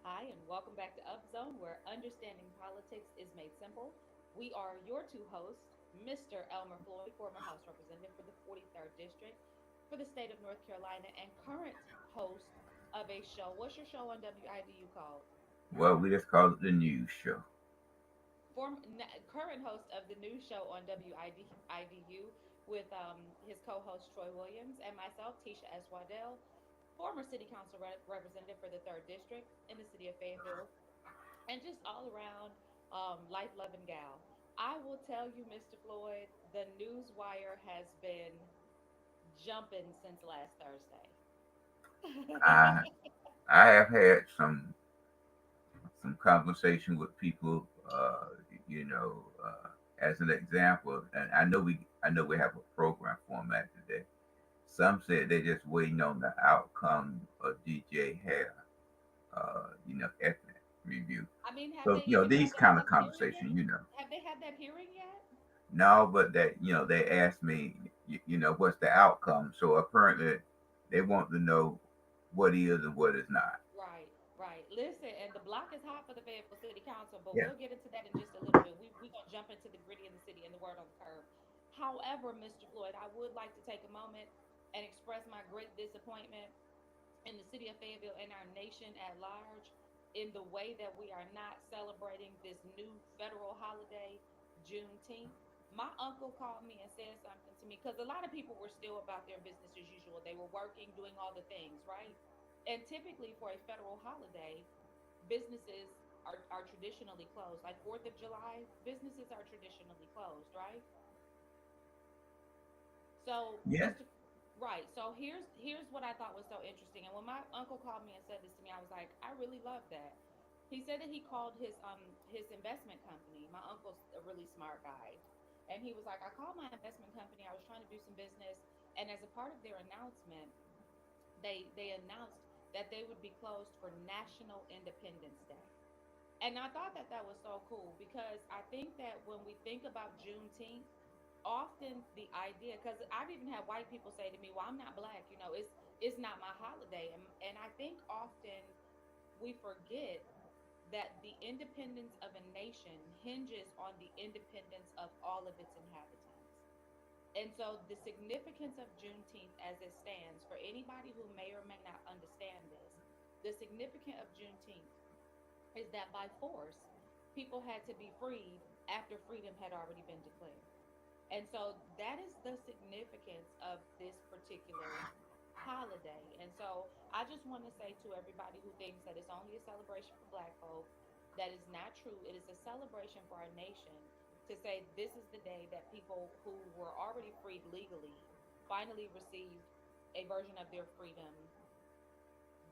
Hi, and welcome back to Upzone, where understanding politics is made simple. We are your two hosts, Mr. Elmer Floyd, former House Representative for the 43rd District for the state of North Carolina, and current host of a show. What's your show on WIDU called? Well, we just call it the news show. Current host of the news show on WIDU with his co-host Troy Williams and myself, Tisha S. Waddell, former City Council representative for the 3rd District in the city of Fayetteville, and just all around life loving gal. I will tell you, Mr. Floyd, the news wire has been jumping since last Thursday. I I have had some conversation with people, you know, as an example, and I know we have a program format today. Some said they're just waiting on the outcome of DJ Hare, ethnic review. I mean, have So they even these had the kind of public hearing conversation, yet? Have they had that hearing yet? No, but that they asked me, what's the outcome. So apparently, they want to know what is and what is not. Right, right. Listen, and the block is hot for the Fayetteville City Council, but Yeah. we'll get into that in just a little bit. We gonna jump into the gritty of the city and the word on the curb. However, Mr. Floyd, I would like to take a moment and express my great disappointment in the city of Fayetteville and our nation at large in the way that we are not celebrating this new federal holiday, Juneteenth. My uncle called me and said something to me because a lot of people were still about their business as usual. They were working, doing all the things, right? And typically for a federal holiday, businesses are traditionally closed. Like 4th of July, businesses are traditionally closed, right? So, Yes. Mr. Right. So here's what I thought was so interesting. And when my uncle called me and said this to me, I was like, I really love that. He said that he called his investment company. My uncle's a really smart guy. And he was like, I called my investment company. I was trying to do some business, and as a part of their announcement, they announced that they would be closed for National Independence Day. And I thought that that was so cool because I think that when we think about Juneteenth, often the idea, because I've even had white people say to me, "Well, I'm not black, it's not my holiday," and I think often we forget that the independence of a nation hinges on the independence of all of its inhabitants. And so the significance of Juneteenth as it stands, for anybody who may or may not understand this, the significance of Juneteenth is that by force, people had to be freed after freedom had already been declared. And so that is the significance of this particular holiday. And so I just want to say to everybody who thinks that it's only a celebration for black folk, that is not true. It is a celebration for our nation to say this is the day that people who were already freed legally finally received a version of their freedom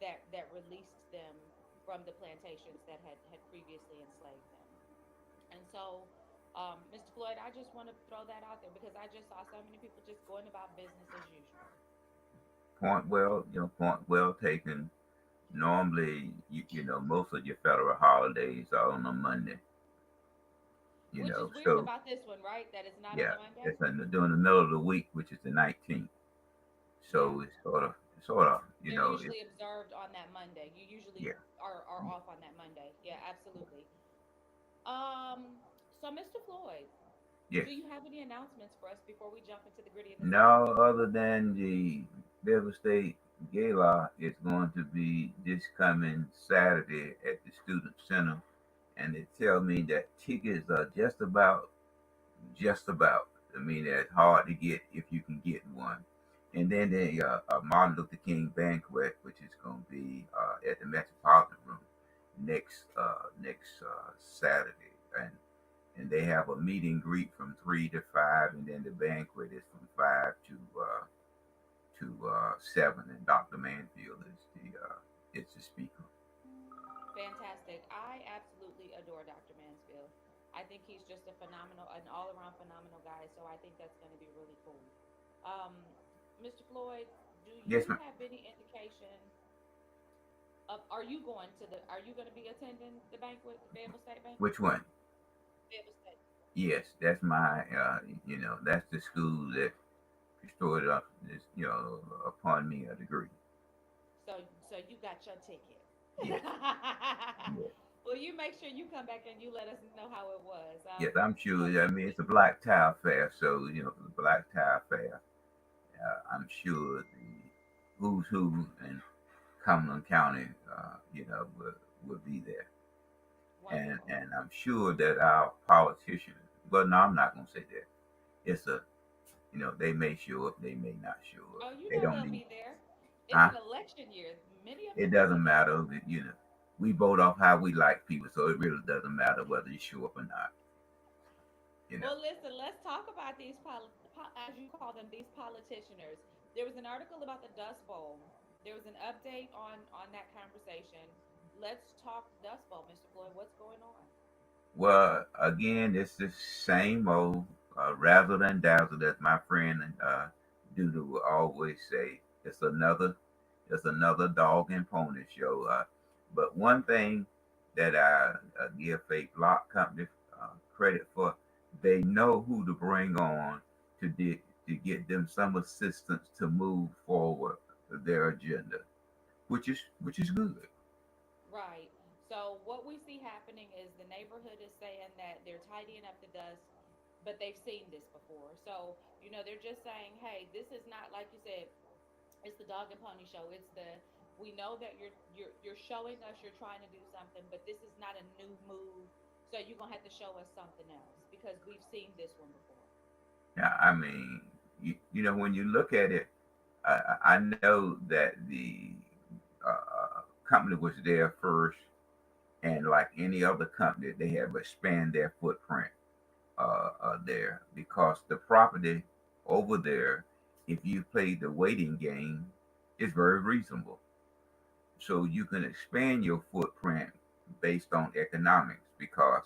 that released them from the plantations that had previously enslaved them. And so, Mr. Floyd, I just want to throw that out there because I just saw so many people just going about business as usual, Point well taken. Normally, most of your federal holidays are on a Monday. which is weird So about this one, right? That it's not on yeah, a Monday. it's during the middle of the week, which is the 19th. Yeah. So it's sort of, You're usually observed on that Monday. You usually yeah, are off on that Monday. Yeah, absolutely. Um, so Mr. Floyd, yes. do you have any announcements for us before we jump into the gritty of the city? No, other than the River State Gala is going to be this coming Saturday at the Student Center, and they tell me that tickets are just about. I mean, it's hard to get if you can get one. And then the Martin Luther King banquet, which is going to be at the Metropolitan Room next Saturday, and they have a meet and greet from 3 to 5, and then the banquet is from 5 to 7, and Dr. Manfield is the speaker. Fantastic. I absolutely adore Dr. Mansfield. I think he's just an all around phenomenal guy. So I think that's going to be really cool. Um, Mr. Floyd, do Yes, you ma'am. have any indication of, are you going to be attending the banquet, the Fayetteville State banquet? Which one? Fayetteville State. Yes, that's that's the school that bestowed upon me a degree. So you got your ticket. Yes. make sure you come back and you let us know how it was. Yes, I'm So sure. I mean, it's a black tie fair, so the black tie fair. I'm sure the who's who in Cumberland County, will be there, and wonderful. and I'm sure that our politicians. Well, no, I'm not going to say that. It's a, they may show up, they may not show up. Oh, you They know don't they'll need, be there. It's huh? an election year. Many of It them will doesn't be there. matter. We vote off how we like people, so it really doesn't matter whether you show up or not. You know. Well, listen, let's talk about these, as you call them, these politicianers. There was an article about the Dust Bowl. There was an update on that conversation. Let's talk Dust Bowl, Mr. Floyd. What's going on? Well, again, it's the same old razzle and dazzle that my friend Duda will always say. It's another dog and pony show. But one thing that I give Fake Block Company credit for, they know who to bring on to get them some assistance to move forward their agenda, which is good. Right. So what we see happening is the neighborhood is saying that they're tidying up the dust, but they've seen this before. So, they're just saying, hey, this is not like you said, it's the dog and pony show. It's the we know that you're showing us you're trying to do something, but this is not a new move. So you're gonna have to show us something else because we've seen this one before. Yeah, I mean, when you look at it, I know that the company was there first, and like any other company, they have expanded their footprint there because the property over there, if you play the waiting game, is very reasonable. So you can expand your footprint based on economics because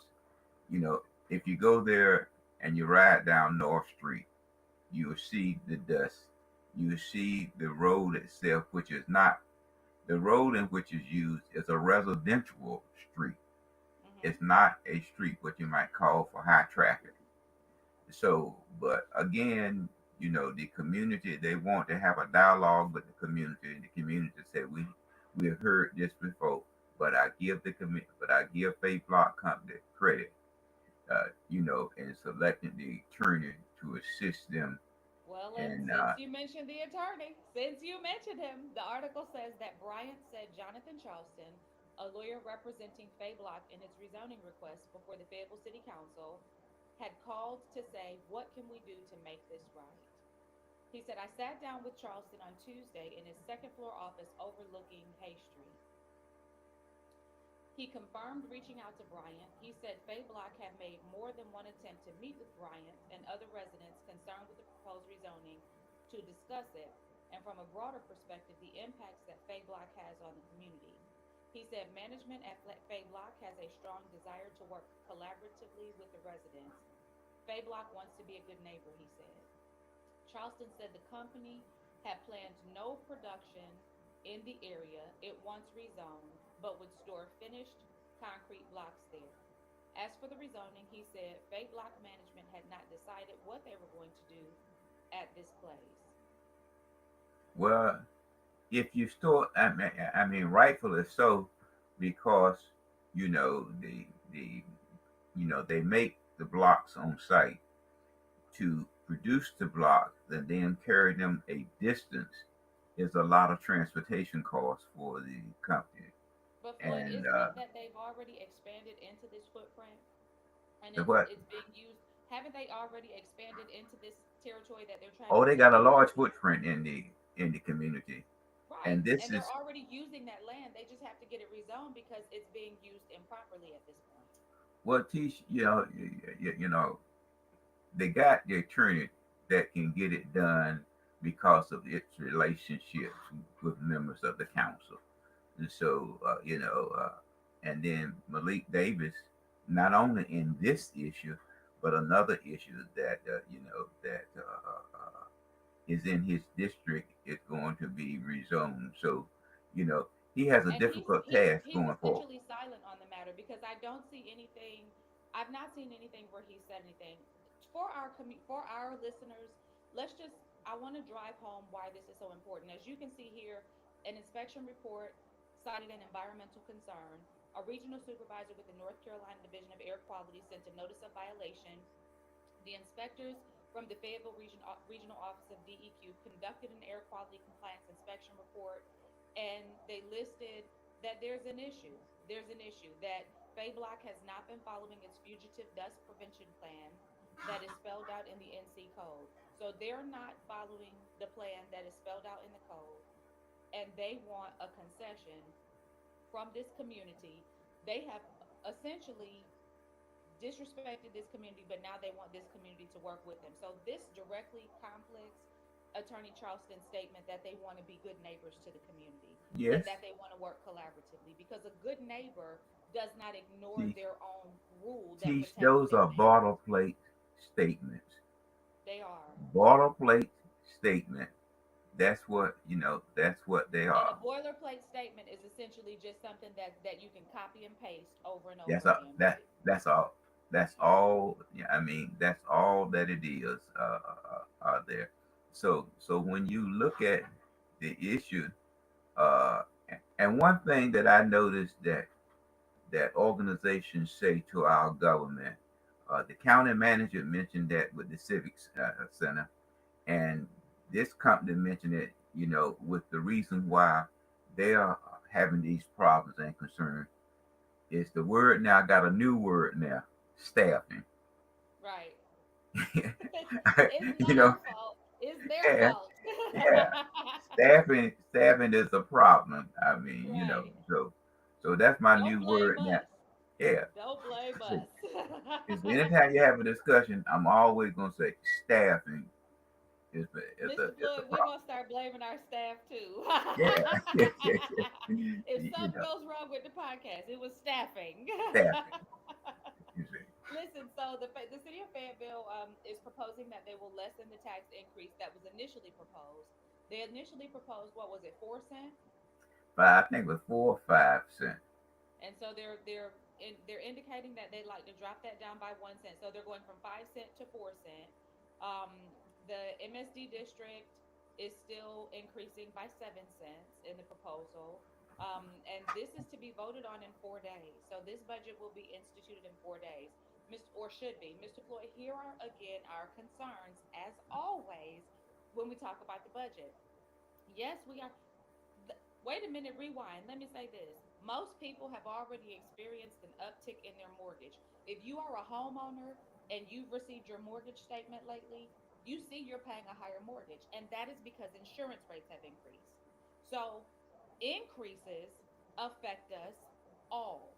you know if you go there and you ride down North Street, you will see the dust. You will see the road itself, which is not the road in which is used is a residential street. Mm-hmm. It's not a street what you might call for high traffic. So, but again, the community they want to have a dialogue with the community, and the community said we have heard this before, but I give Faith Block Company credit, in selecting the attorney to assist them. Well, and And since you mentioned the attorney, since you mentioned him, the article says that Bryant said Jonathan Charleston, a lawyer representing Faye Block in its rezoning request before the Fayetteville City Council, had called to say, what can we do to make this right? He said, I sat down with Charleston on Tuesday in his second floor office overlooking Hay Street. He confirmed reaching out to Bryant. He said Faye Block had made more than one attempt to meet with Bryant and other residents concerned with the proposed rezoning to discuss it, and from a broader perspective, the impacts that Faye Block has on the community. He said management at Faye Block has a strong desire to work collaboratively with the residents. Faye Block wants to be a good neighbor, he said. Charleston said the company had planned no production in the area it once rezoned, but would store finished concrete blocks there. As for the rezoning, he said Fay Block management had not decided what they were going to do at this place. well, if you store, I mean, rightfully so, because the they make the blocks on site to produce the blocks and then carry them a distance is a lot of transportation costs for the company. But Floyd, And isn't it that they've already expanded into this footprint and the it's what? it's being used? Haven't they already expanded into this territory that they're trying to Oh, they got a rezone? large footprint in the community, Right. and this And they're is already using that land. They just have to get it rezoned because it's being used improperly at this point. what teach they got the attorney that can get it done because of its relationships with members of the council. And so, and then Malik Davis, not only in this issue, but another issue that is in his district is going to be rezoned. So, you know, he has a And he's difficult he's task he's going forward. essentially silent on the matter because I don't see anything. I've not seen anything where he said anything for our listeners. Let's just I want to drive home why this is so important. As you can see here, an inspection report cited an environmental concern. A regional supervisor with the North Carolina Division of Air Quality sent a notice of violation. The inspectors from the Fayetteville Regional Office of DEQ conducted an air quality compliance inspection report, and they listed that there's an issue. There's an issue that Block has not been following its fugitive dust prevention plan that is spelled out in the NC code. So they're not following the plan that is spelled out in the code, and they want a concession from this community. They have essentially disrespected this community, but now they want this community to work with them. So this directly conflicts Attorney Charleston's statement that they want to be good neighbors to the community and Yes. that they want to work collaboratively, because a good neighbor does not ignore Teach, their own rule that teach. protects Those their are neighbor. boilerplate statements. They are. Boilerplate statement. That's what you know. That's what they And a are. boilerplate statement is essentially just something that you can copy and paste over and That's over all. again, That right? that's all. That's all. Yeah, I mean, that's all that it is. There. So when you look at the issue, uh, and one thing that I noticed that organizations say to our government, the county manager mentioned that with the civics center, and this company mentioned it. You know, with the reason why they are having these problems and concerns is the word now got a new word now, staffing. Right. It's You not know, our fault. It's their yeah, fault. yeah. Staffing is a problem. I mean, Right. so that's my Don't new blame word now. us. Yeah. Don't blame See, us. because anytime you have a discussion, I'm always gonna say staffing Mr. is a Floyd, we're problem. gonna start blaming our staff too. Yeah, yeah, yeah, yeah. If You something know, goes wrong with the podcast, it was staffing. staffing. You see. Listen, so the city of Fayetteville is proposing that they will lessen the tax increase that was initially proposed. They initially proposed, what was it, 4 cents? But I think it was 4 or 5 cents. And so they're indicating that they'd like to drop that down by 1 cent. So they're going from 5 cent to 4 cent. Um, the MSD district is still increasing by 7 cents in the proposal. And this is to be voted on in 4 days. So this budget will be instituted in 4 days, or should be. Mr. Floyd, here are again our concerns, as always, when we talk about the budget. Yes, we are. Wait a minute, rewind. Let me say this. Most people have already experienced an uptick in their mortgage. If you are a homeowner and you've received your mortgage statement lately, you see you're paying a higher mortgage, and that is because insurance rates have increased. So, increases affect us all,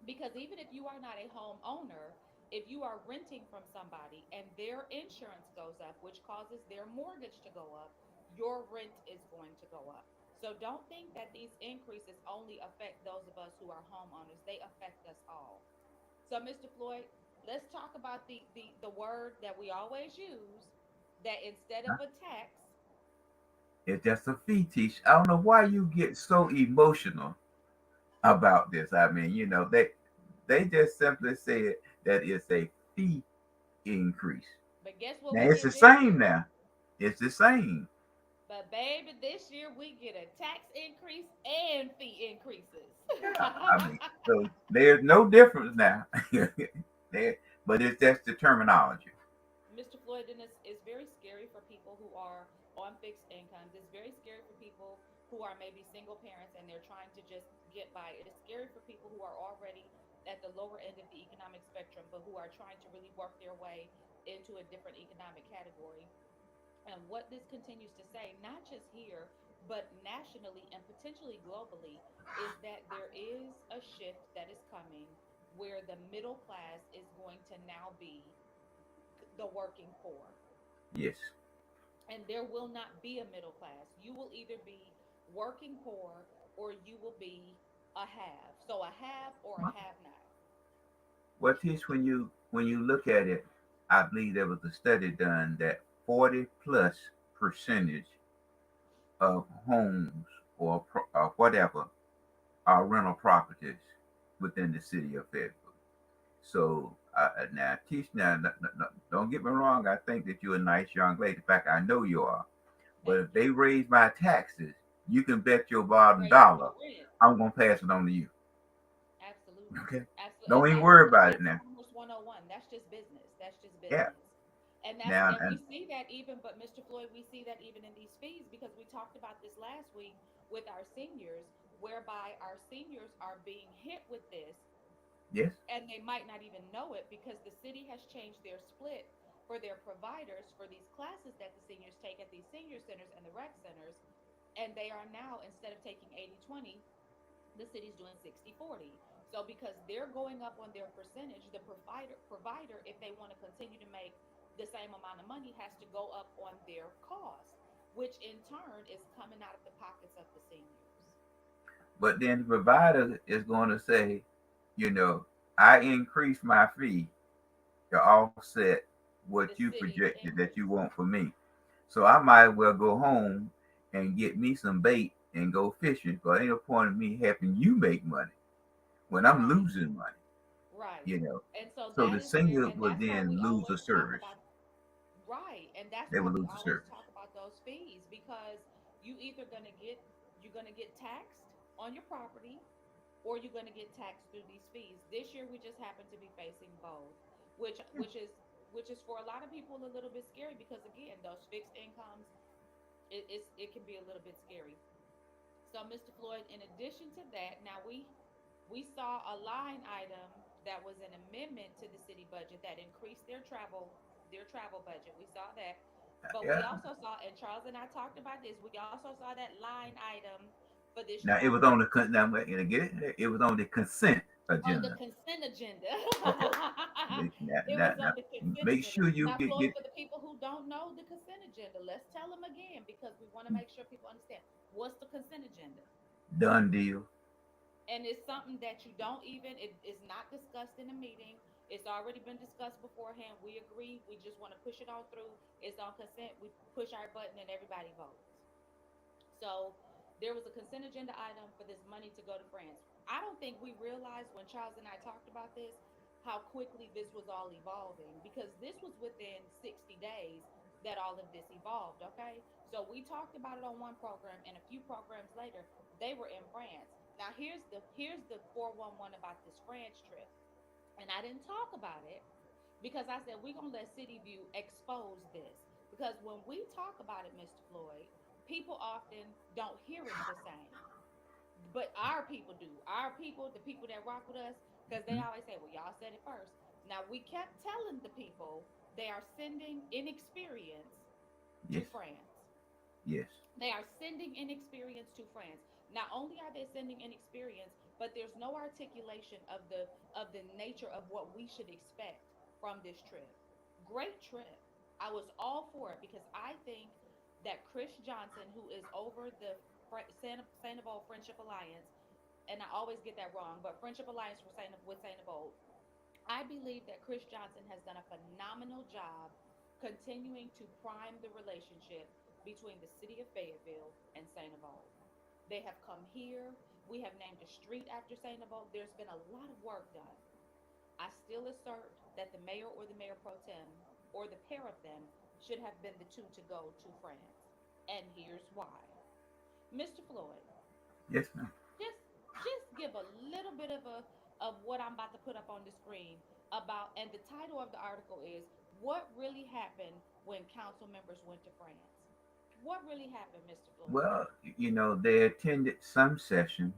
because even if you are not a homeowner, if you are renting from somebody and their insurance goes up, which causes their mortgage to go up, your rent is going to go up. So don't think that these increases only affect those of us who are homeowners. They affect us all. So Mr. Floyd, let's talk about the word that we always use, that instead of a tax, It's just a fee teach. I don't know why you get so emotional about this. I mean, they just simply said that it's a fee increase. but guess what Now we it's the get this same year? now. It's the same. But baby, this year we get a tax increase and fee increases. Yeah. I mean, so there's no difference now. there, but it's just the terminology. Mr. Floyd, and it's very scary for people who are on fixed incomes. It's very scary for people who are maybe single parents and they're trying to just get by. It is scary for people who are already at the lower end of the economic spectrum, but who are trying to really work their way into a different economic category. And what this continues to say, not just here, but nationally and potentially globally, is that there is a shift that is coming where the middle class is going to now be the working poor. Yes. And there will not be a middle class. You will either be working poor or you will be a have. So a have or a have not. Well, Tish, when you look at it, I believe there was a study done that 40+% of homes or whatever are rental properties within the city of Fayetteville. So now, Tish, now don't get me wrong. I think that you're a nice young lady. In fact, I know you are. But Thank if you. they raise my taxes, you can bet your bottom Raise your dollar rent. I'm gonna pass it on to you. Okay. Absolutely. Don't And even worry about it that's now. Commerce 101. That's just business. That's just Yeah. business. Now And we and see that even, but Mr. Floyd, we see that even in these fees because we talked about this last week with our seniors, whereby our seniors are being hit with this yes. and they might not even know it because the city has changed their split for their providers for these classes that the seniors take at these senior centers and the rec centers. And they are now, instead of taking 80/20, the city's doing 60/40. So because they're going up on their percentage, the provider, if they want to continue to make the same amount of money, has to go up on their cost, which in turn is coming out of the pockets of the seniors. But then the provider is going to say, you know, I increase my fee to offset what The you city's projected that you increase. want for me. So I might well go home and get me some bait and go fishing. But ain't no point in me helping you make money when I'm Right. losing money, Right. you know. And so So that the is where, senior and would that's why we then lose a always talk service. about, right. And that's They why would we lose a always service. talk about those fees because you either going to get, you're going to get taxed on your property or you're going to get taxed through these fees. This year we just happen to be facing both, which is for a lot of people a little bit scary because again, those fixed incomes, it can be a little bit scary. So, Mr. Floyd, in addition to that, now we saw a line item that was an amendment to the city budget that increased their travel budget. We saw that. But we Yeah. also saw, and Charles and I talked about this, we also saw that line item for this Now it was travel on the now and again it was on the consent on the agenda. consent agenda. Okay. It was Now, on the consent make agenda. sure you Now, Floyd, get for the people who don't know the consent agenda, let's tell them again because we want to make sure people understand what's the consent agenda. done deal. And it's something that you don't even, it is not discussed in a meeting. It's already been discussed beforehand. We agree. We just want to push it on through. It's on consent. We push our button and everybody votes. So there was a consent agenda item for this money to go to France. I don't think we realized when Charles and I talked about this how quickly this was all evolving because this was within 60 days that all of this evolved, okay? So we talked about it on one program and a few programs later, they were in France. Now here's the 411 about this France trip. And I didn't talk about it because I said we're gonna let City View expose this. Because when we talk about it, Mr. Floyd, people often don't hear it the same. But our people do. Our people, the people that rock with us, because they Mhm. always say, well, y'all said it first. Now we kept telling the people they are sending inexperience to Yes, France. yes, They are sending inexperience to France. Not only are they sending inexperience, but there's no articulation of the nature of what we should expect from this trip. Great trip. I was all for it because I think that Chris Johnson, who is over the Sandoval Friendship Alliance, and I always get that wrong, but Friendship Alliance for with Sandoval, I believe that Chris Johnson has done a phenomenal job continuing to prime the relationship between the city of Fayetteville and St. Avold. They have come here. We have named a street after St. Avold. There's been a lot of work done. I still assert that the mayor or the mayor pro tem or the pair of them should have been the two to go to France. And here's why. Mr. Floyd, yes, ma'am. just just give a little bit of what I'm about to put up on the screen about, and the title of the article is what really happened when council members went to France. What really happened, Mr. Floyd? Well, they attended some sessions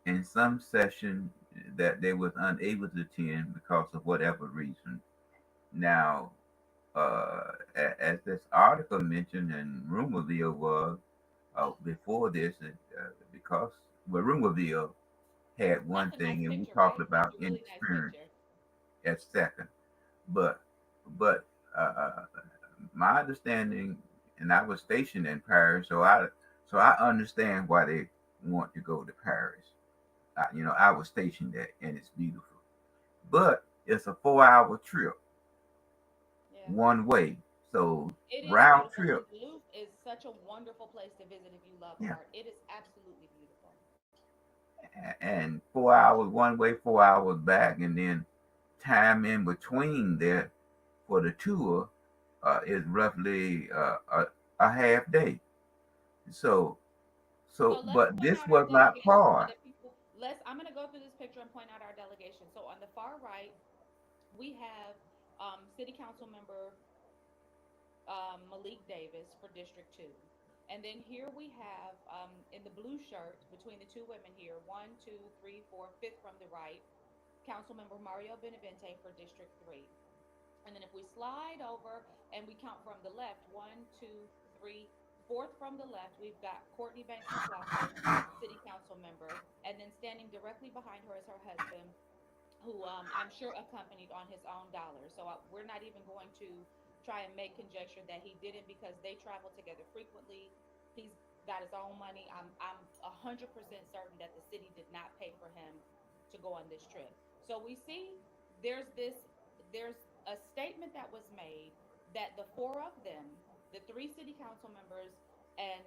and some session that they was unable to attend because of whatever reason. Now, as this article mentioned, and Rumorville was before this, because Rumorville had That's one a nice thing, and we picture, talked right? That's about a really nice inexperience picture. as second. But but uh, my understanding, and I was stationed in Paris, so I understand why they want to go to Paris. I was stationed there, and it's beautiful, but it's a 4 hour trip Yeah. one way. So It is round beautiful. trip, And Duluth is such a wonderful place to visit if you love yeah, art. It is absolutely beautiful. and 4 hours one way, 4 hours back, and then time in between there for the tour is roughly a half day. So, So let's but point this out our was not dedication so far. that people I'm going to go through this picture and point out our delegation. So on the far right, we have City Council member Malik Davis for District 2. And then here we have in the blue shirt between the two women here, one, two, three, four, fifth from the right, Council member Mario Benavente for District 3. And then if we slide over and we count from the left, one, two, three, fourth from the left, we've got Courtney Banks McLaughlin, City Council member. And then standing directly behind her is her husband, who I'm sure accompanied on his own dollar. So we're not even going to try and make conjecture that he didn't because they travel together frequently. He's got his own money. I'm 100% certain that the city did not pay for him to go on this trip. So we see there's this there's a statement that was made that the four of them, the three city council members and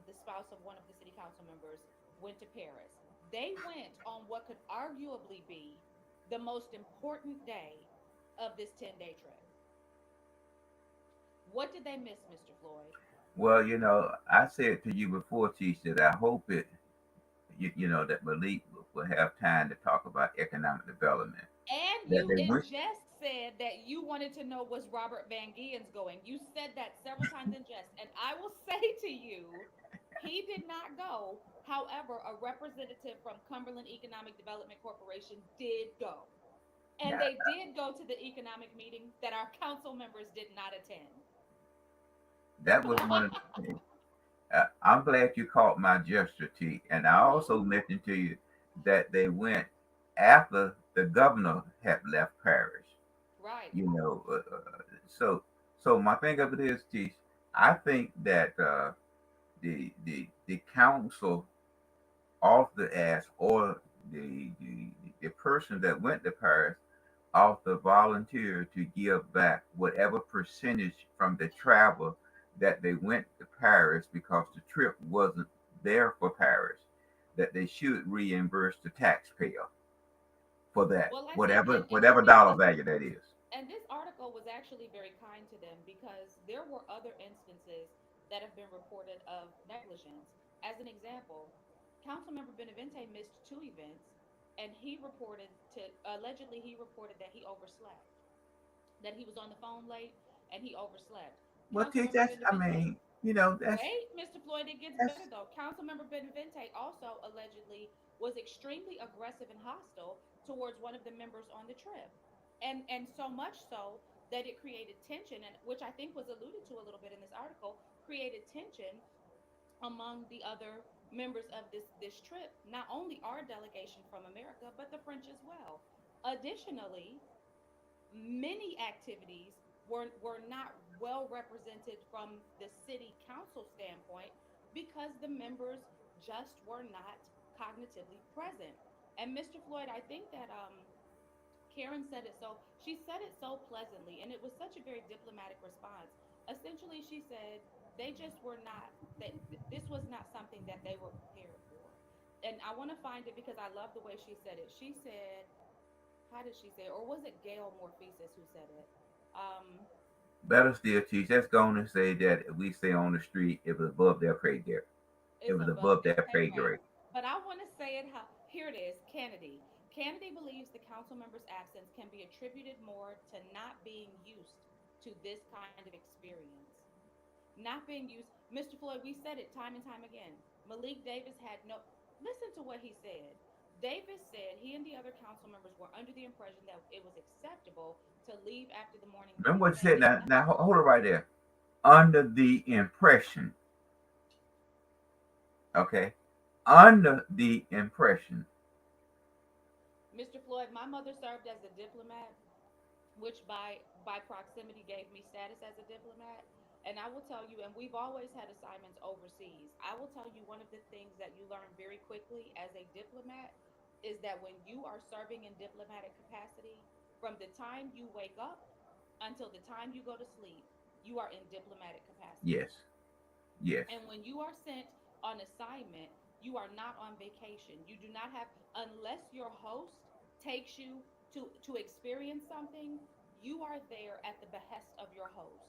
the spouse of one of the city council members, went to Paris. They went on what could arguably be the most important day of this 10-day trip. What did they miss, Mr. Floyd? Well, I said to you before, Teach, that I hope that Malik will have time to talk about economic development. And That you they in went. jest said that you wanted to know was Robert Van Gien's going. You said that several times in jest. And I will say to you, he did not go. However, a representative from Cumberland Economic Development Corporation did go. And Yeah, they did go to the economic meeting that our council members did not attend. that was one of the things. I'm glad you caught my gesture, T. And I Hmm. also mentioned to you that they went after the governor had left Paris. Right. You know, so my thing of it is, T. I think that the council off the ass or the person that went to Paris off the volunteer to give back whatever percentage from the travel that they went to Paris because the trip wasn't there for Paris, that they should reimburse the taxpayer for that, Well, I think, whatever dollar value that is. and this article was actually very kind to them because there were other instances that have been reported of negligence. As an example, Councilmember Benavente missed two events, and he reported to allegedly he reported that he overslept, that he was on the phone late and he overslept. Well, teach Councilmember that's I Benavente, mean, wait, Mr. Floyd, it gets that's better though. Councilmember Benavente also allegedly was extremely aggressive and hostile towards one of the members on the trip. And so much so that it created tension, and which I think was alluded to a little bit in this article, created tension among the other members of this trip, not only our delegation from America, but the French as well. Additionally, many activities were not well represented from the city council standpoint because the members just were not cognitively present. And Mr. Floyd, I think that Karen said it so, she said it so pleasantly, and it was such a very diplomatic response. Essentially, she said they just were not, that this was not something that they were prepared for. And I want to find it because I love the way she said it. She said, how did she say it? Or was it Gail Morphesis who said it? Um, better still, teach. Let's go on and say that if we stay on the street, it was above their pay grade. It it's was above above their their pay pay grade. grade. But I want to say it how, here it is, Kennedy. Kennedy believes the council member's absence can be attributed more to not being used to this kind of experience. Not being used. Mr. Floyd, we said it time and time again. Malik Davis had no, listen to what he said. Davis said he and the other council members were under the impression that it was acceptable to leave after the morning Remember meeting, what you saying said. it's Now not. hold it right there. Under the impression, okay, under the impression. Mr. Floyd, my mother served as a diplomat, which by proximity gave me status as a diplomat. And I will tell you, and we've always had assignments overseas. I will tell you one of the things that you learn very quickly as a diplomat is that when you are serving in diplomatic capacity, from the time you wake up until the time you go to sleep, you are in diplomatic capacity. Yes, yes. And when you are sent on assignment, you are not on vacation. You do not have, unless your host takes you to experience something, you are there at the behest of your host.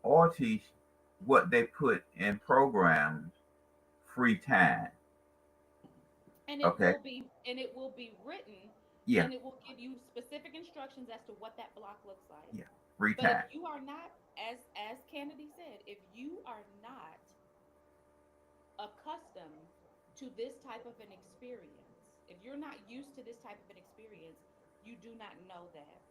Or teach what they put in programs, free time. and Okay. it will be written, Yeah. and it will give you specific instructions as to what that block looks like. Yeah. Free But if time. you are not, as Kennedy said, if you are not accustomed to this type of an experience, if you're not used to this type of an experience, you do not know that.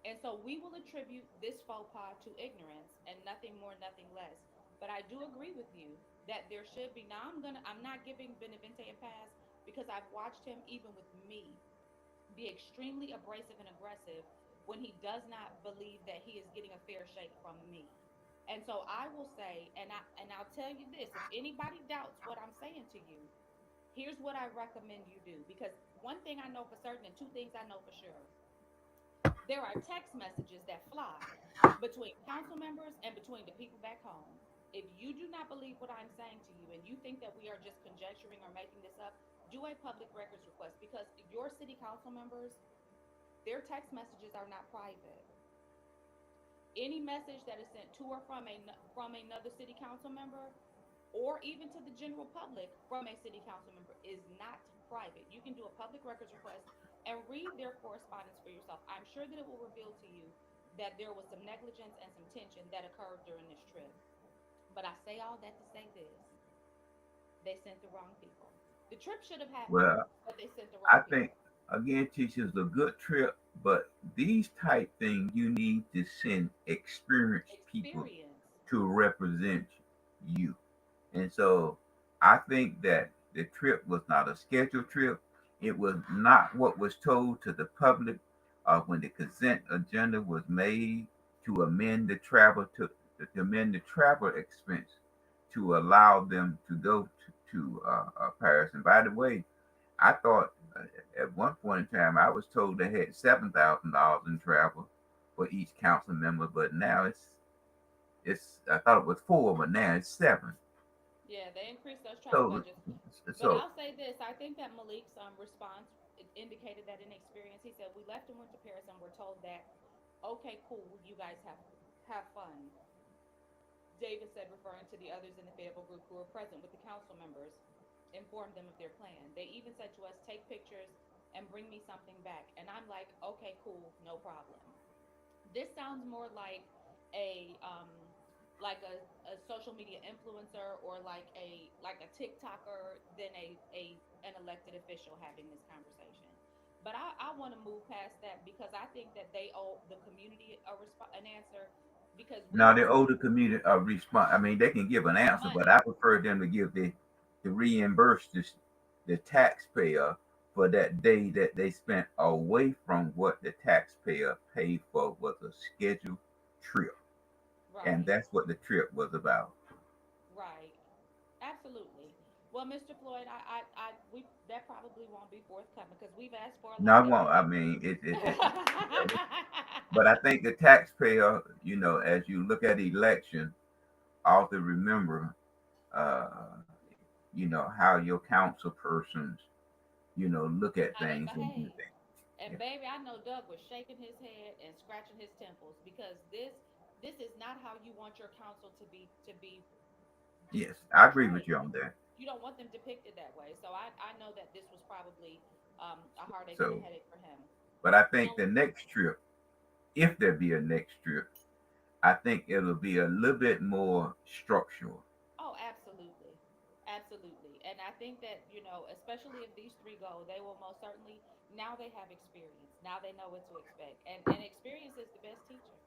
And so we will attribute this faux pas to ignorance and nothing more, nothing less. But I do agree with you that there should be. Now I'm not giving Benavente a pass because I've watched him, even with me, be extremely abrasive and aggressive when he does not believe that he is getting a fair shake from me. And so I will say, and I'll tell you this: if anybody doubts what I'm saying to you, here's what I recommend you do. Because one thing I know for certain, and two things I know for sure: there are text messages that fly between council members and between the people back home. If you do not believe what I'm saying to you and you think that we are just conjecturing or making this up, do a public records request, because your city council members, their text messages are not private. Any message that is sent to or from another city council member, or even to the general public from a city council member, is not private. You can do a public records request and read their correspondence for yourself. I'm sure that it will reveal to you that there was some negligence and some tension that occurred during this trip. But I say all that to say this: they sent the wrong people. The trip should have happened, Well, but they sent the I wrong think people. again, teachers a good trip, but these type things you need to send experienced people Experience. to represent you. And so I think that the trip was not a scheduled trip. It was not what was told to the public when the consent agenda was made to amend the travel to amend the travel expense to allow them to go to Paris. And by the way, I thought at one point in time I was told they had $7,000 in travel for each council member, but now it's I thought it was four, but now it's seven. Yeah, they increased those travel So budgets. But so I'll say this: I think that Malik's response indicated that in experience, he said, "We left and went to Paris, and we're told that, okay, cool, you guys have fun." David said, referring to the others in the Fayetteville group who were present with the council members, informed them of their plan. They even said to us, "Take pictures and bring me something back." And I'm like, "Okay, cool, no problem." This sounds more like a social media influencer, or like a TikToker, than a an elected official having this conversation. But I want to move past that, because I think that they owe the community an answer, because we now were the told older community respond. I mean, they can give an answer, but money. I prefer them to give the reimburse the taxpayer for that day that they spent away from what the taxpayer paid for was a scheduled trip, and Right, that's what the trip was about. right. Absolutely. Well, Mr. Floyd, we that probably won't be forthcoming because we've asked for a No, I lot, and won't. I mean, but I think the taxpayer, as you look at election, ought to remember, uh, how your council persons, look at how they things and do behave. things. And Yeah. baby, I know Doug was shaking his head and scratching his temples, because this is not how you want your council to be Yes, I agree with portrayed. you on that. You don't want them depicted that way. So I know that this was probably a heartache and a So, headache for him. but I think So, the next trip, if there be a next trip, I think it'll be a little bit more structural. oh, absolutely. Absolutely. And I think that, especially if these three go, they will most certainly, now they have experience. Now they know what to expect. And experience is the best teacher.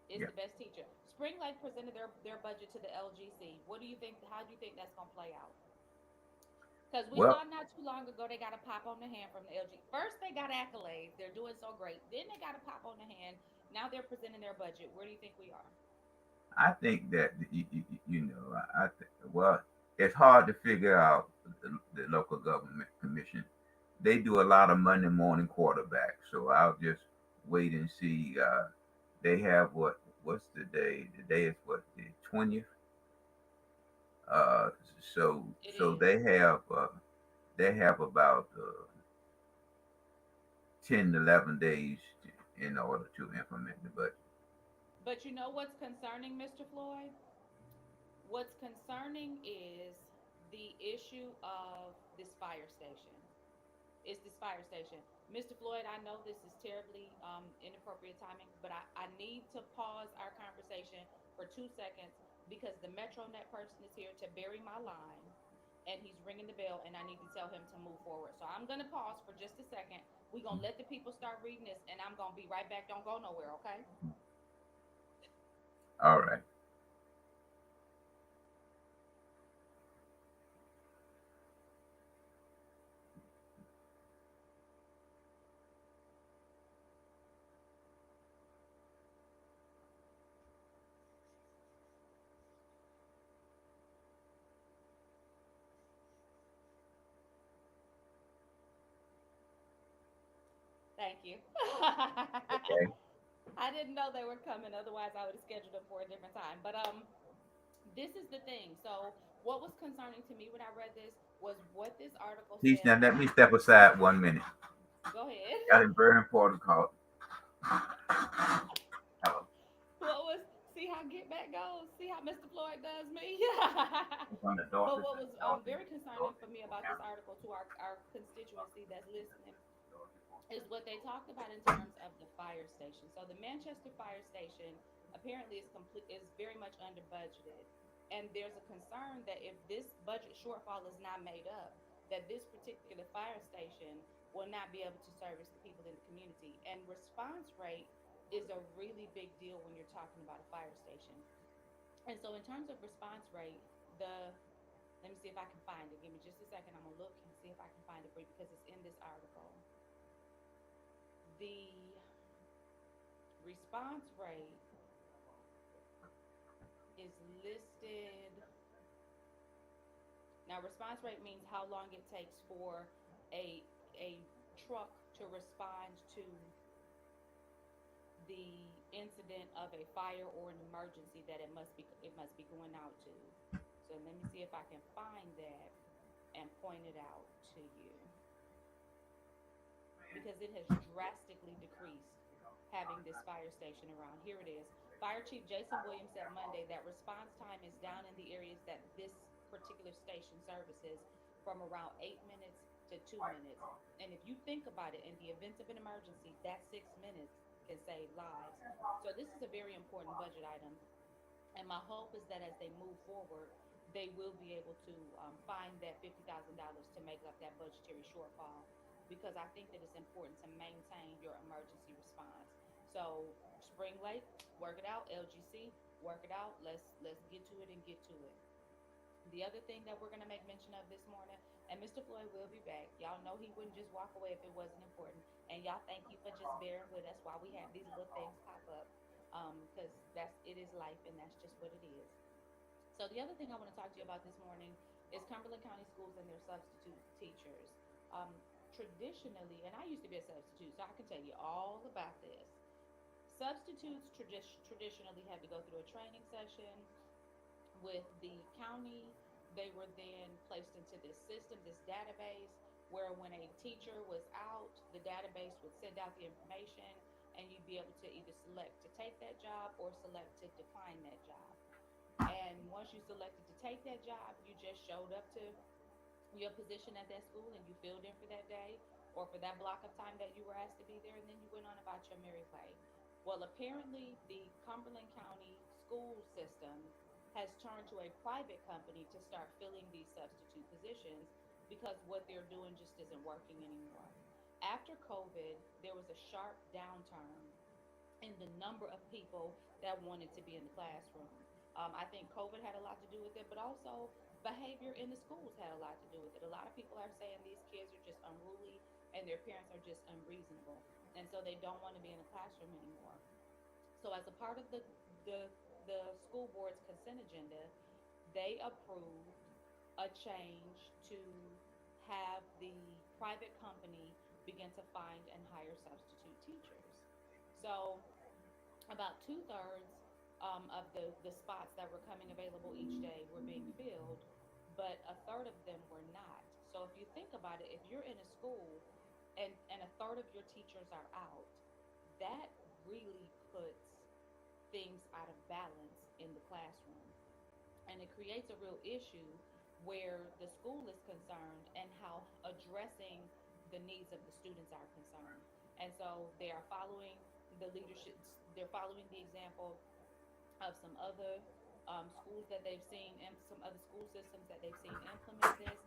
Is Yeah. the best teacher. Spring Lake presented their budget to the LGC. What do you think? How do you think that's going to play out? Because we Well, saw not too long ago they got a pop on the hand from the LG. First they got accolades, they're doing so great. Then they got a pop on the hand. Now they're presenting their budget. Where do you think we are? I think that well, it's hard to figure out the local government commission. They do a lot of Monday morning quarterback, so I'll just wait and see. They have what's the day? The day is what, the 20th. Uh, so It so is. they have about 10 to 11 days in order to implement the budget. But you know what's concerning, Mr. Floyd? What's concerning is the issue of this fire station. It's this fire station. Mr. Floyd, I know this is terribly inappropriate timing, but I need to pause our conversation for 2 seconds because the MetroNet person is here to bury my line and he's ringing the bell and I need to tell him to move forward. So I'm going to pause for just a second. We're going to let the people start reading this and I'm going to be right back. Don't go nowhere, okay? All right. Thank you. Okay. I didn't know they were coming. Otherwise, I would have scheduled them for a different time. But this is the thing. So, what was concerning to me when I read this was what this article Please said now let me step aside 1 minute. Go ahead. Got a very important call. Hello. What was see how get back goes? See how Mr. Floyd does me? It's on the But daughter. what was Daughter. very concerning Daughter. for me about this article to our constituency that's listening is what they talked about in terms of the fire station. So the Manchester fire station apparently is very much under budgeted. And there's a concern that if this budget shortfall is not made up, that this particular fire station will not be able to service the people in the community. And response rate is a really big deal when you're talking about a fire station. And so in terms of response rate, the let me see if I can find it. Give me just a second. I'm gonna look and see if I can find it for you because it's in this article. The response rate is listed. Now, response rate means how long it takes for a a truck to respond to the incident of a fire or an emergency that it must be going out to. So let me see if I can find that and point it out to you because it has drastically decreased having this fire station around. Here it is. Fire Chief Jason Williams said Monday that response time is down in the areas that this particular station services from around 8 minutes to 2 minutes. And if you think about it, in the event of an emergency, that 6 minutes can save lives. So this is a very important budget item. And my hope is that as they move forward, they will be able to find that $50,000 to make up that budgetary shortfall because I think that it's important to maintain your emergency response. So Spring Lake, work it out. LGC, work it out. Let's get to it and get to it. The other thing that we're going to make mention of this morning, and Mr. Floyd will be back. Y'all know he wouldn't just walk away if it wasn't important. And y'all, thank you for just bearing with us while we have these little things pop up, because that's it is life, and that's just what it is. So the other thing I want to talk to you about this morning is Cumberland County Schools and their substitute teachers. Um, Traditionally, and I used to be a substitute, so I can tell you all about this. Substitutes traditionally had to go through a training session with the county. They were then placed into this system, this database, where when a teacher was out, the database would send out the information and you'd be able to either select to take that job or select to decline that job. And once you selected to take that job, you just showed up to your position at that school and you filled in for that day or for that block of time that you were asked to be there and then you went on about your merry way. Well, apparently the Cumberland County school system has turned to a private company to start filling these substitute positions because what they're doing just isn't working anymore. After COVID, there was a sharp downturn in the number of people that wanted to be in the classroom. I think COVID had a lot to do with it, but also behavior in the schools had a lot to do with it. A lot of people are saying these kids are just unruly and their parents are just unreasonable. And so they don't want to be in the classroom anymore. So as a part of the, the school board's consent agenda, they approved a change to have the private company begin to find and hire substitute teachers. So about two-thirds of the spots that were coming available each day were being filled, but a third of them were not. So if you think about it, if you're in a school and a third of your teachers are out, that really puts things out of balance in the classroom. And it creates a real issue where the school is concerned and how addressing the needs of the students are concerned. And so they are following the leadership, they're following the example of some other schools that they've seen, and some other school systems that they've seen implement this.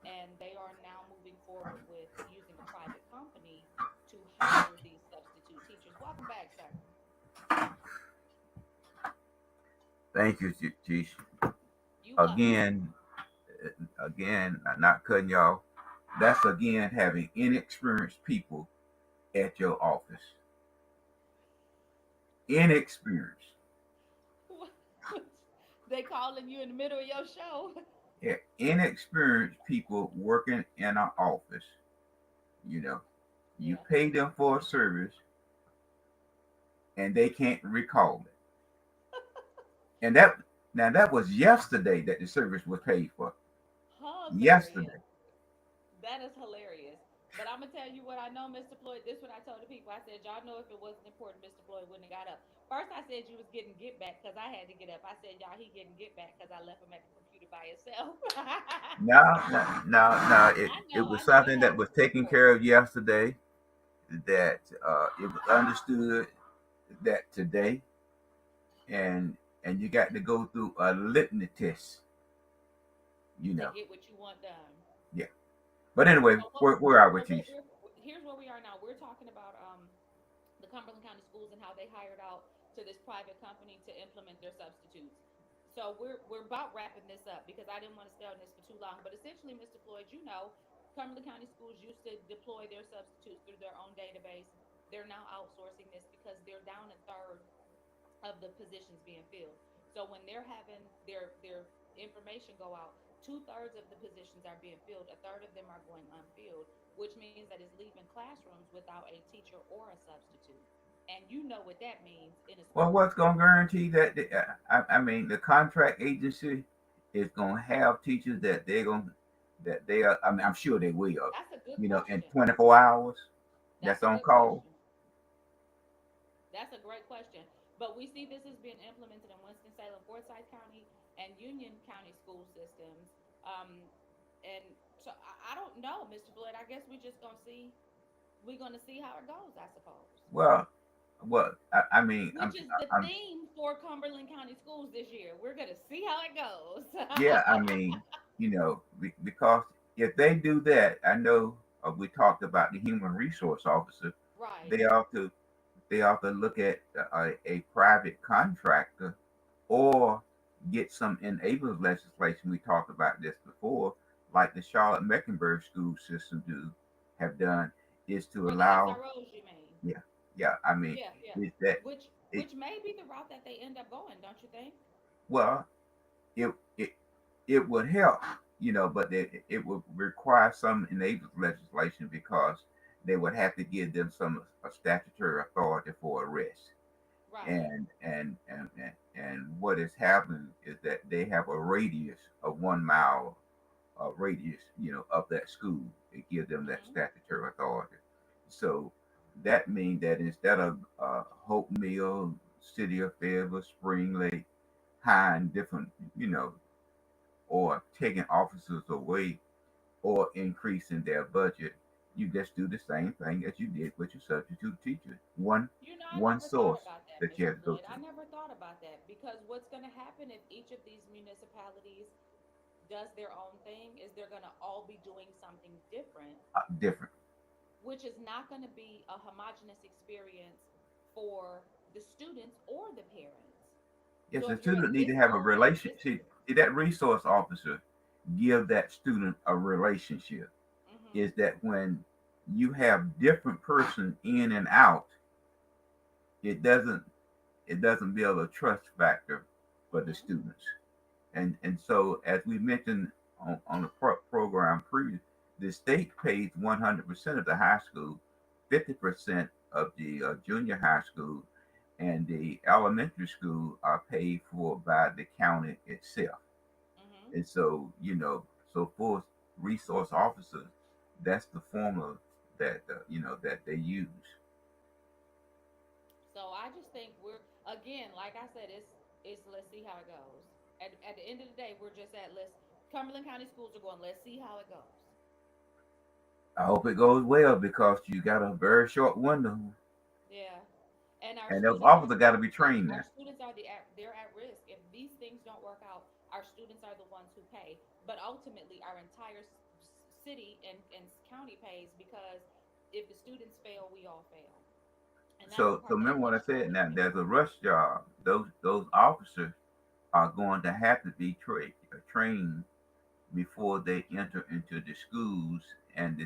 And they are now moving forward with using a private company to hire these substitute teachers. Welcome back, sir. Thank you, Tish. You welcome. Again, again, I'm not cutting y'all. That's again having inexperienced people at your office. Inexperienced. They calling you in the middle of your show. Yeah, inexperienced people working in an office. You know, you Yeah. pay them for a service and they can't recall it. And that now that was yesterday that the service was paid for. Hilarious. Yesterday. That is hilarious. But I'm gonna tell you what I know, Mr. Floyd. This is what I told the people. I said, y'all know if it wasn't important, Mr. Floyd wouldn't have got up. First, I said you was getting get back because I had to get up. I said, y'all, he getting get back because I left him at the computer by himself. No, no, no, no. It I was know it something that happens, was Mr. taken Floyd. care of yesterday. That it was understood that today, and you got to go through a litany test. You To know, get what you want done. yeah. But anyway, So where are we, so what Tish? we're here's where we are now. We're talking about the Cumberland County Schools and how they hired out to this private company to implement their substitutes. So we're about wrapping this up because I didn't want to stay on this for too long. But essentially, Mr. Floyd, you know, Cumberland County Schools used to deploy their substitutes through their own database. They're now outsourcing this because they're down a third of the positions being filled. So when they're having their information go out, 2/3 of the positions are being filled. A third of them are going unfilled, which means that it's leaving classrooms without a teacher or a substitute. And you know what that means in a Well, school. what's going to guarantee that? I mean, the contract agency is going to have teachers that they're going that they are. I mean, I'm sure they will. That's a good You know, in question. 24 hours, That's that's a on good call. question. That's a great question. But we see this is being implemented in Winston-Salem, Forsyth County, and Union County school systems. And so I don't know, Mr. Floyd. I guess we just gonna see. We're gonna see how it goes, I suppose. Well, I mean, Which is the I'm theme for Cumberland County Schools this year. We're gonna see how it goes. yeah. I mean, because if they do that, I know we talked about the human resource officer. Right. They ought to look at a private contractor or get some enablers legislation. We talked about this before, like the Charlotte Mecklenburg school system have done, is to For the allow. SROs, you mean? Yeah, yeah. I mean, Yeah, yeah. is that it? Which may be the route that they end up going, don't you think? Well, it it it would help, but it would require some enablers legislation because they would have to give them some a statutory authority for arrest. Right. And what is happening is that they have a radius of 1 mile radius, of that school. It gives them that Hmm. statutory authority. So that means that instead of Hope Mill, City of Fayetteville, Spring Lake, High, and different, or taking officers away or increasing their budget, you just do the same thing as you did with your substitute teacher. One You know, I one never thought source about that, that you Mr. have to go Floyd. I to. never thought about that because what's going to happen if each of these municipalities does their own thing is they're going to all be doing something different, Different. which is not going to be a homogenous experience for the students or the parents. Yes, So the if you're student in need to this have a school, this is. relationship. See, that resource officer give that student a relationship. Hmm. Is that when you have different person in and out, it doesn't build a trust factor for the Hmm. students. And so as we mentioned on the program previous, the state pays 100% of the high school, 50% of the junior high school, and the elementary school are paid for by the county itself. Hmm. And so, so for resource officers, that's the formula that that they use. So I just think we're, again, like I said, it's let's see how it goes. At the end of the day, we're just at let's Cumberland County schools are going. Let's see how it goes. I hope it goes well because you got a very short window, Yeah. And our and those students are officers got to at be risk. trained Our now. students are they're at risk. If these things don't work out, our students are the ones who pay. But ultimately, our entire city and county pays because if the students fail, we all fail. And that's the So part that I remember what think I is so said. Now interesting. there's a rush job. Those officers are going to have to be trained before they enter into the schools and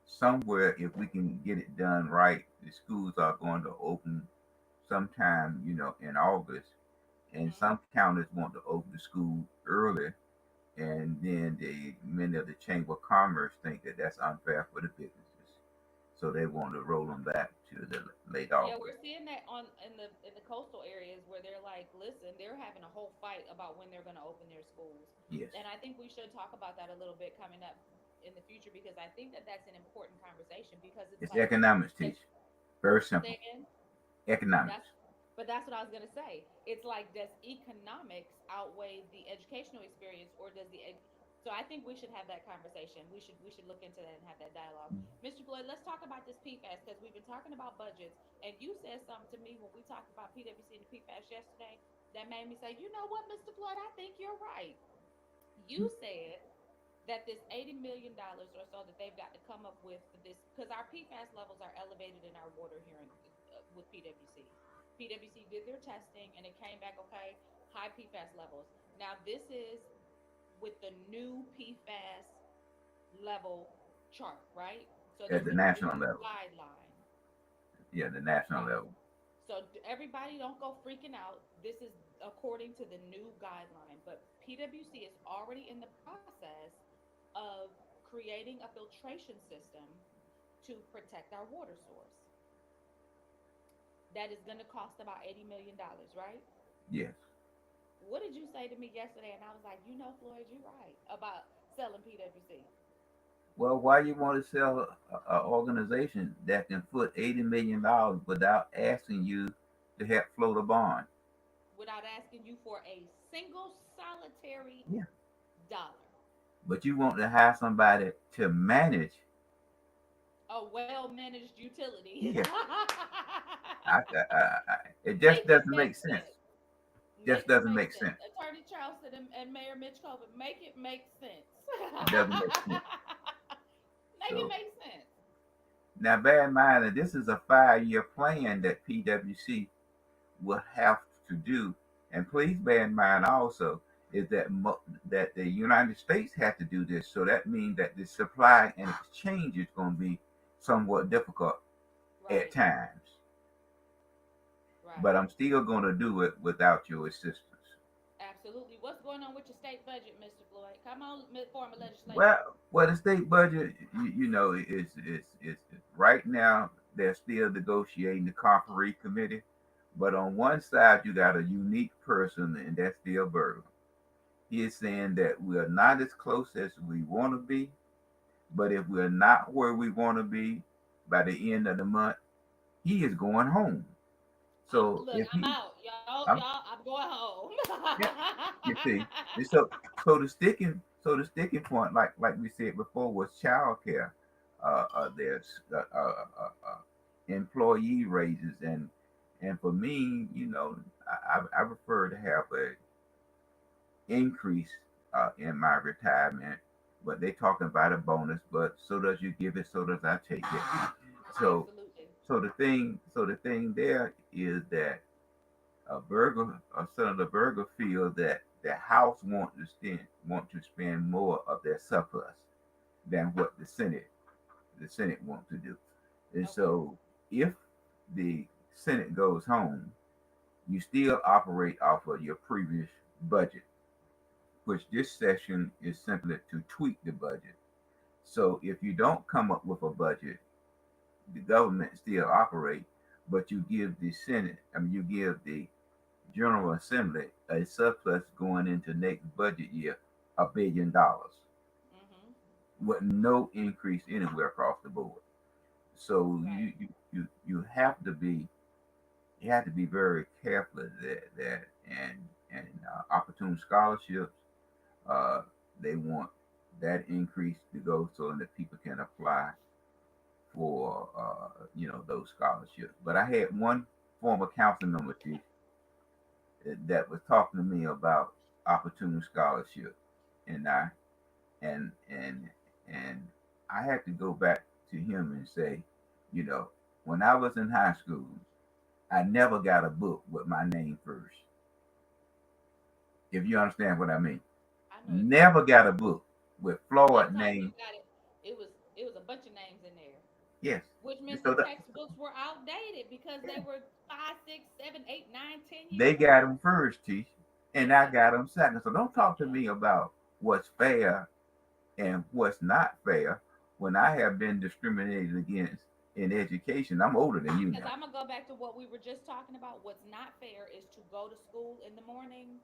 somewhere if we can get it done right, the schools are going to open sometime in August, and Hmm. some counties want to open the school early, and then the many of the chamber of commerce think that that's unfair for the businesses, so they want to roll them back to the late Yeah, August. we're seeing that on in the coastal areas where they're like, listen, they're having a whole fight about when they're going to open their schools. Yes, And I think we should talk about that a little bit coming up in the future because I think that that's an important conversation because it's it's like, economics, does, teacher. Very simple. say again? That's Economics. but that's what I was gonna say. It's like does economics outweigh the educational experience, or does so I think we should have that conversation. We should look into that and have that dialogue. Mr. Floyd, let's talk about this PFAS because we've been talking about budgets, and you said something to me when we talked about PWC and the PFAS yesterday that made me say, you know what, Mr. Floyd, I think you're right. You said that this $80 million or so that they've got to come up with for this because our PFAS levels are elevated in our water here with PWC. PWC did their testing and it came back okay, high PFAS levels. Now this is with the new PFAS level chart, right? So At there's the a new national level. guideline. Yeah, the national Right. level. So everybody don't go freaking out. This is according to the new guideline, but PWC is already in the process of creating a filtration system to protect our water source. That is going to cost about $80 million, right? Yes. What did you say to me yesterday? And I was like, you know, Floyd, you're right about selling PWC Well, why you want to sell a organization that can put $80 million without asking you to help float a bond? without asking you for a single solitary Yeah. dollar. But you want to hire somebody to manage. A well managed utility. Yeah. It just Make it doesn't make make sense. sense. Just Make it doesn't make make sense. sense. Attorney Charleston and Mayor Mitch Coven, make it make sense. It doesn't make sense. Make it So make sense. now bear in mind that this is a 5-year plan that PWC will have to do. And please bear in mind also is that that the United States have to do this. So that means that the supply and exchange is going to be somewhat difficult at Right, times. But right. I'm still going to do it without your assistance. Absolutely. What's going on with your state budget, Mr. Floyd? Come on, former legislator. Well, the state budget, is right now they're still negotiating the conferee committee. But on one side, you got a unique person, and that's Bill Berger. He is saying that we are not as close as we want to be, but if we're not where we want to be by the end of the month, he is going home. So Look, if I'm he, out. I'm, I'm going home. yeah, you see, and so the sticking point, like we said before, was childcare. There's employee raises, and for me, I prefer to have a increase in my retirement, but they talking about a bonus. But so does you give it, so does I take it. So, Absolutely. so the thing there is that Senator Berger feels that the House want to spend more of their surplus than what the Senate want to do. And Okay. so, if the Senate goes home, you still operate off of your previous budget, which this session is simply to tweak the budget. So if you don't come up with a budget, the government still operate, but you give the Senate, you give the General Assembly a surplus going into next budget year, $1 billion Mhm. with no increase anywhere across the board. So Right. you have to be very careful that and opportune scholarships. Uh, they want that increase to go so that people can apply for those scholarships. But I had one former council member that was talking to me about opportunity scholarship, and and and and I had to go back to him and say, you know, when I was in high school, I never got a book with my name first. If you understand what I mean, I know never exactly. got a book with Floyd Sometimes you name. got it. It was a bunch of names in there, Yes. which meant the So that textbooks were outdated because they yeah, were 5, 6, 7, 8, 9, 10 years they got old. them first, Teach, and I Yeah, got them second. So don't talk to yeah. me about what's fair and what's not fair when I have been discriminated against in education. I'm older than you Because now. I'm gonna go back to what we were just talking about. What's not fair is to go to school in the morning,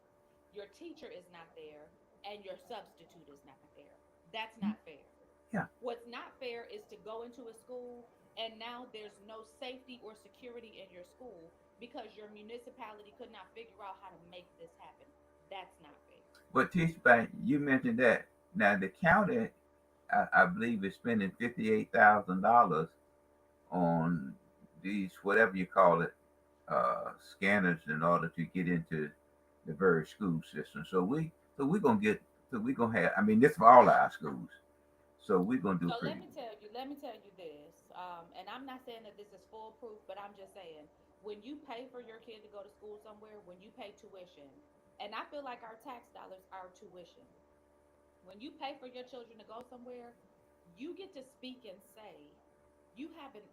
your teacher is not there, and your substitute is not there. That's not fair. Yeah. What's not fair is to go into a school and now there's no safety or security in your school because your municipality could not figure out how to make this happen. That's not fair. But Teach, Bank, you mentioned that. Now the county, I believe, is spending $58,000 on these whatever you call it scanners in order to get into the various school systems. So we're gonna get we're gonna have. I mean, this for all our schools. So we're gonna do So pretty good. let me tell you this, and I'm not saying that this is foolproof, but I'm just saying when you pay for your kid to go to school somewhere, when you pay tuition, and I feel like our tax dollars are tuition. When you pay for your children to go somewhere, you get to speak and say you have an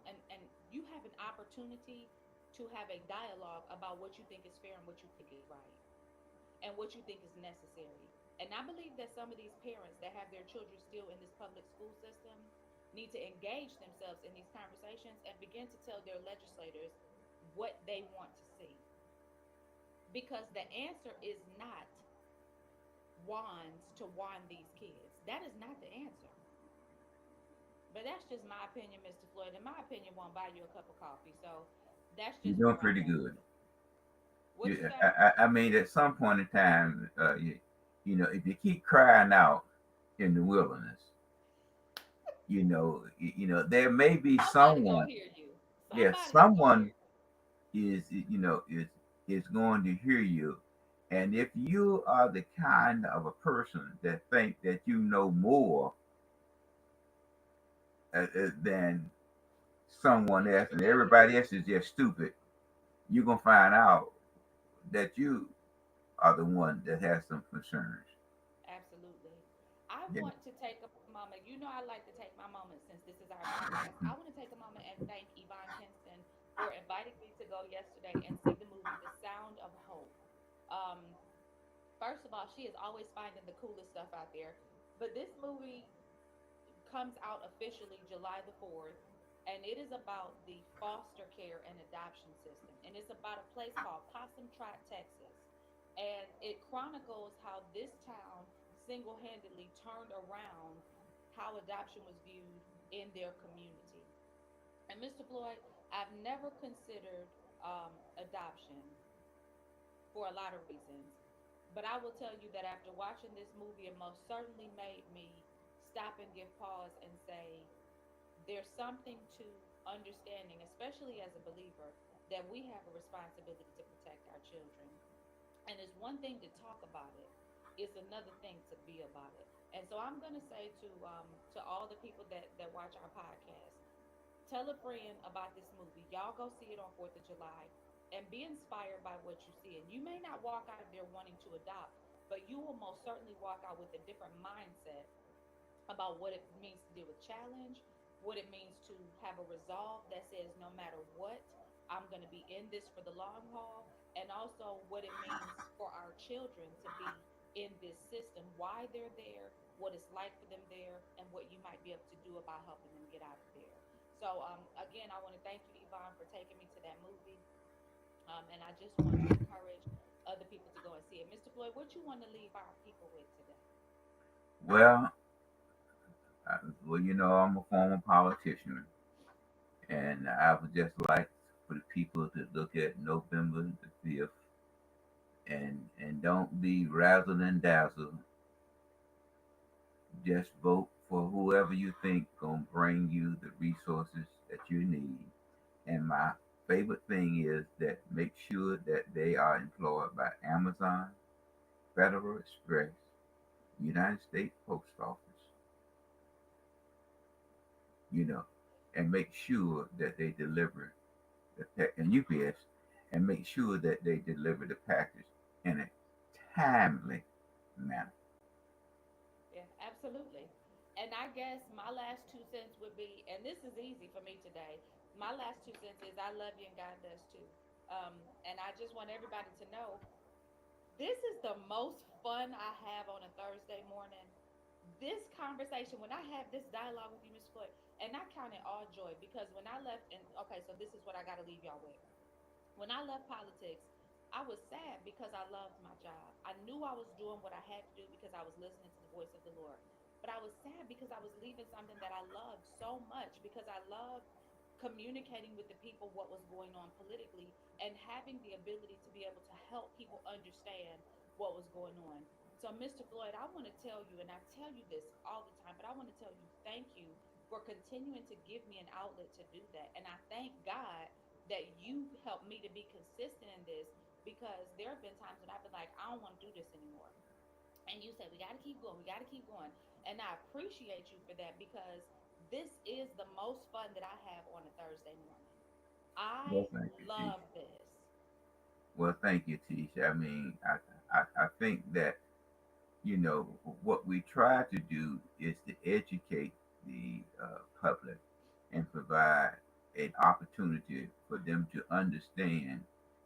you have an opportunity to have a dialogue about what you think is fair and what you think is right and what you think is necessary. And I believe that some of these parents that have their children still in this public school system need to engage themselves in these conversations and begin to tell their legislators what they want to see. Because the answer is not wands to wand these kids. That is not the answer. But that's just my opinion, Mr. Floyd. And my opinion won't buy you a cup of coffee. So that's You're just doing where I'm pretty at good. with it. What you You, say? I mean, at some point in time, if you keep crying out in the wilderness, there may be Somebody gonna someone. hear you. Yes, Somebody is gonna hear someone you. is going to hear you, and if you are the kind of a person that think that you know more than someone Then else, and everybody everybody is. else is just stupid, you're gonna find out that you are the one that has some concerns. Absolutely. I Yeah. want to take a moment. You know, I like to take my moment since this is our podcast. I want to take a moment and thank Yvonne Kinston for inviting me to go yesterday and see the movie The Sound of Hope. Um, First of all, she is always finding the coolest stuff out there. But this movie comes out officially July the 4th, and it is about the foster care and adoption system. And it's about a place called Possum Trot, Texas. And it chronicles how this town single handedly turned around how adoption was viewed in their community. And Mr. Floyd, I've never considered adoption for a lot of reasons. But I will tell you that after watching this movie, it most certainly made me stop and give pause and say, there's something to understanding, especially as a believer, that we have a responsibility to protect our children. And it's one thing to talk about it, it's another thing to be about it. And so I'm going to say to all the people that watch our podcast, tell a friend about this movie. Y'all go see it on 4th of July and be inspired by what you see. And you may not walk out of there wanting to adopt, but you will most certainly walk out with a different mindset about what it means to deal with challenge, what it means to have a resolve that says no matter what, I'm going to be in this for the long haul, and also what it means for our children to be in this system, why they're there, what it's like for them there, and what you might be able to do about helping them get out of there. So, again, I want to thank you, Yvonne, for taking me to that movie. And I just want to encourage other people to go and see it. Mr. Floyd, what you want to leave our people with today? Well, I'm a former politician, and I would just like for the people to look at November the 5th and don't be razzled and dazzled Just vote for whoever you think gonna bring you the resources that you need. And my favorite thing is that make sure that they are employed by Amazon, Federal Express, United States Post Office, you know, and make sure that they deliver and UPS, and make sure that they deliver the package in a timely manner. Yeah, absolutely. And I guess my last 2 cents would be, and this is easy for me today. My last 2 cents is I love you and God does too. And I just want everybody to know this is the most fun I have on a Thursday morning. This conversation, when I have this dialogue with you, Mr. Floyd, and I count it all joy because when I left, and okay, so this is what I got to leave y'all with. When I left politics, I was sad because I loved my job. I knew I was doing what I had to do because I was listening to the voice of the Lord. But I was sad because I was leaving something that I loved so much because I loved communicating with the people what was going on politically and having the ability to be able to help people understand what was going on. So, Mr. Floyd, I want to tell you, and I tell you this all the time, but I want to tell you thank you for continuing to give me an outlet to do that. And I thank God that you helped me to be consistent in this because there have been times when I've been like, I don't want to do this anymore. And you said, we got to keep going. We got to keep going. And I appreciate you for that because this is the most fun that I have on a Thursday morning. Well, I thank you, Tisha. love this. Well, thank you, Tisha. I mean, I think that, what we try to do is to educate the public and provide an opportunity for them to understand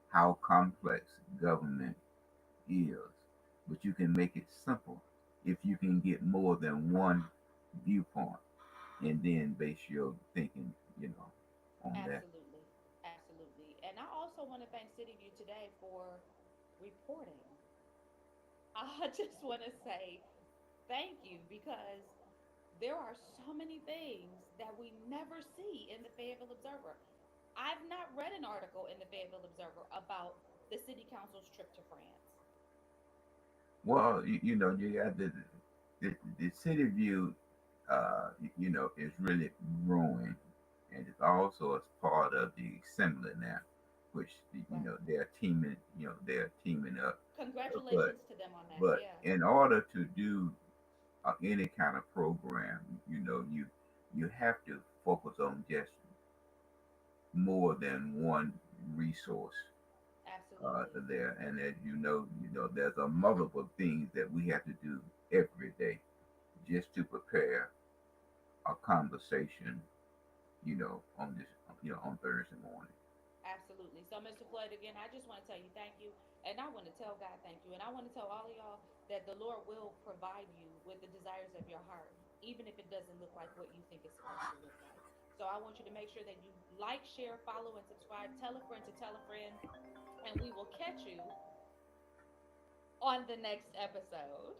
how complex government is. But you can make it simple if you can get more than one viewpoint and then base your thinking, on that. Absolutely. Absolutely. And I also want to thank City View today for reporting. I just want to say thank you because there are so many things that we never see in the Fayetteville Observer. I've not read an article in the Fayetteville Observer about the city council's trip to France. Well, you got the city view, is really growing, and it's also as part of the assembly now, which Right. they're teaming up. But Congratulations to them on that. but Yeah, in order to do any kind of program, you have to focus on just more than one resource absolutely. there. And as there's a multiple things that we have to do every day just to prepare a conversation, on Thursday morning. Absolutely. So, Mr. Floyd, again, I just want to tell you thank you. And I want to tell God thank you. And I want to tell all of y'all that the Lord will provide you with the desires of your heart, even if it doesn't look like what you think it's supposed to look like. So, I want you to make sure that you like, share, follow, and subscribe. Tell a friend to tell a friend. And we will catch you on the next episode.